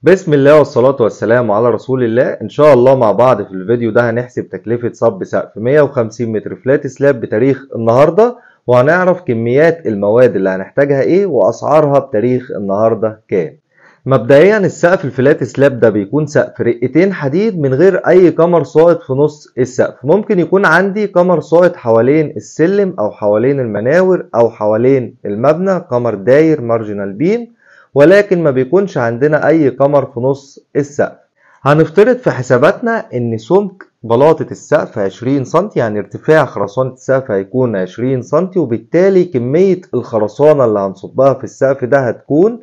بسم الله والصلاة والسلام على رسول الله. إن شاء الله مع بعض في الفيديو ده هنحسب تكلفة صب سقف 150 متر فلات سلاب بتاريخ النهاردة، وهنعرف كميات المواد اللي هنحتاجها إيه وأسعارها بتاريخ النهاردة كام. مبدئيا السقف الفلات سلاب ده بيكون سقف رقتين حديد من غير أي كمر ساقط في نص السقف. ممكن يكون عندي كمر ساقط حوالين السلم أو حوالين المناور أو حوالين المبنى، كمر داير مارجنال بيم، ولكن ما بيكونش عندنا اي كمر في نص السقف. هنفترض في حساباتنا ان سمك بلاطة السقف 20 سم، يعني ارتفاع خرسانة السقف هيكون 20 سم، وبالتالي كمية الخرسانة اللي هنصبها في السقف ده هتكون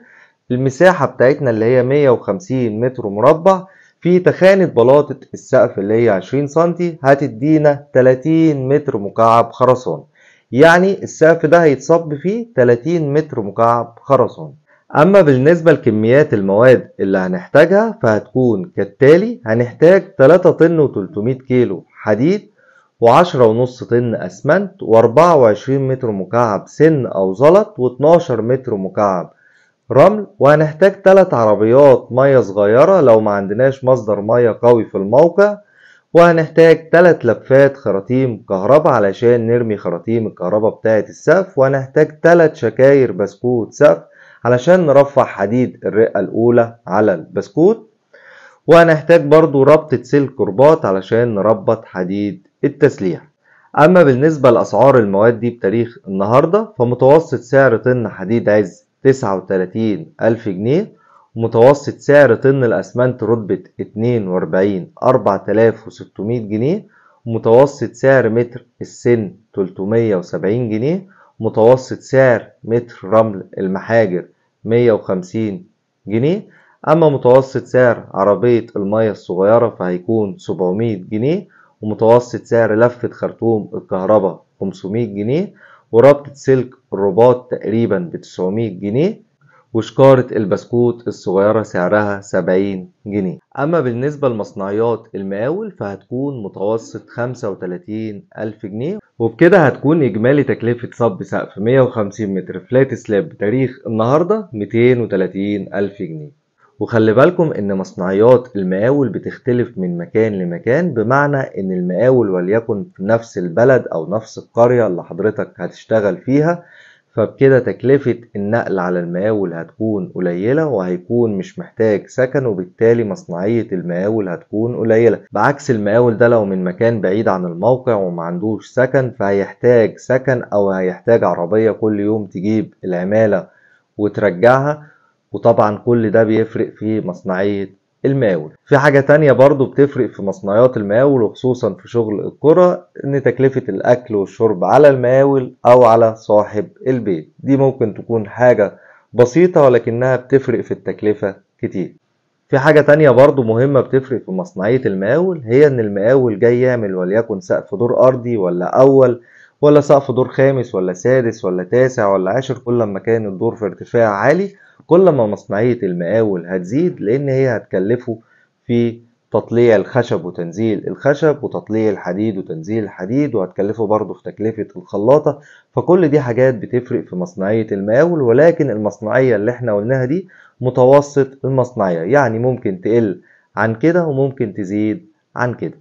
المساحة بتاعتنا اللي هي 150 متر مربع في تخانة بلاطة السقف اللي هي 20 سم هتدينا 30 متر مكعب خرسانة. يعني السقف ده هيتصب فيه 30 متر مكعب خرسانة. أما بالنسبة لكميات المواد اللي هنحتاجها فهتكون كالتالي: هنحتاج 3 طن و300 كيلو حديد، و10.5 طن أسمنت، و24 متر مكعب سن أو زلط، و12 متر مكعب رمل، وهنحتاج 3 عربيات مية صغيرة لو ما عندناش مصدر مية قوي في الموقع، وهنحتاج 3 لفات خراطيم كهرباء علشان نرمي خراطيم الكهرباء بتاعة السقف، وهنحتاج 3 شكاير بسكوت سقف علشان نرفع حديد الرقة الأولى على البسكوت، وهنحتاج برضو ربطة سلك رباط علشان نربط حديد التسليح. أما بالنسبة لأسعار المواد دي بتاريخ النهاردة فمتوسط سعر طن حديد عز 39,000 جنيه، ومتوسط سعر طن الأسمنت رتبة 42 4600 جنيه، ومتوسط سعر متر السن 370 جنيه، متوسط سعر متر رمل المحاجر 150 جنيه. أما متوسط سعر عربية المية الصغيرة فهيكون 700 جنيه، ومتوسط سعر لفة خرطوم الكهرباء 500 جنيه، وربطة سلك الرباط تقريبا ب900 جنيه، وشكارة البسكوت الصغيرة سعرها 70 جنيه. أما بالنسبة لمصنعيات المقاول فهتكون متوسط 35 ألف جنيه. وبكده هتكون إجمالي تكلفة صب سقف 150 متر فلات سلاب بتاريخ النهاردة 230 ألف جنيه. وخلي بالكم ان مصنعيات المقاول بتختلف من مكان لمكان، بمعنى ان المقاول وليكن في نفس البلد او نفس القرية اللي حضرتك هتشتغل فيها، فبكده تكلفة النقل على المقاول هتكون قليلة وهيكون مش محتاج سكن، وبالتالي مصنعية المقاول هتكون قليلة. بعكس المقاول ده لو من مكان بعيد عن الموقع ومعندوش سكن فهيحتاج سكن او هيحتاج عربية كل يوم تجيب العمالة وترجعها، وطبعا كل ده بيفرق في مصنعية المقاول. في حاجة تانية برضو بتفرق في مصنعيات المقاول وخصوصا في شغل القرى، ان تكلفة الاكل والشرب على المقاول او على صاحب البيت. دي ممكن تكون حاجة بسيطة ولكنها بتفرق في التكلفة كتير. في حاجة تانية برضو مهمة بتفرق في مصنعية المقاول، هي ان المقاول جاي يعمل وليكن سقف دور ارضي ولا اول، ولا سقف دور خامس ولا سادس ولا تاسع ولا عاشر. كل ما كان الدور في ارتفاع عالي كل ما مصنعية المقاول هتزيد، لان هي هتكلفه في تطليع الخشب وتنزيل الخشب وتطليع الحديد وتنزيل الحديد، وهتكلفه برضه في تكلفة الخلاطة. فكل دي حاجات بتفرق في مصنعية المقاول، ولكن المصنعية اللي احنا قلناها دي متوسط المصنعية، يعني ممكن تقل عن كده وممكن تزيد عن كده.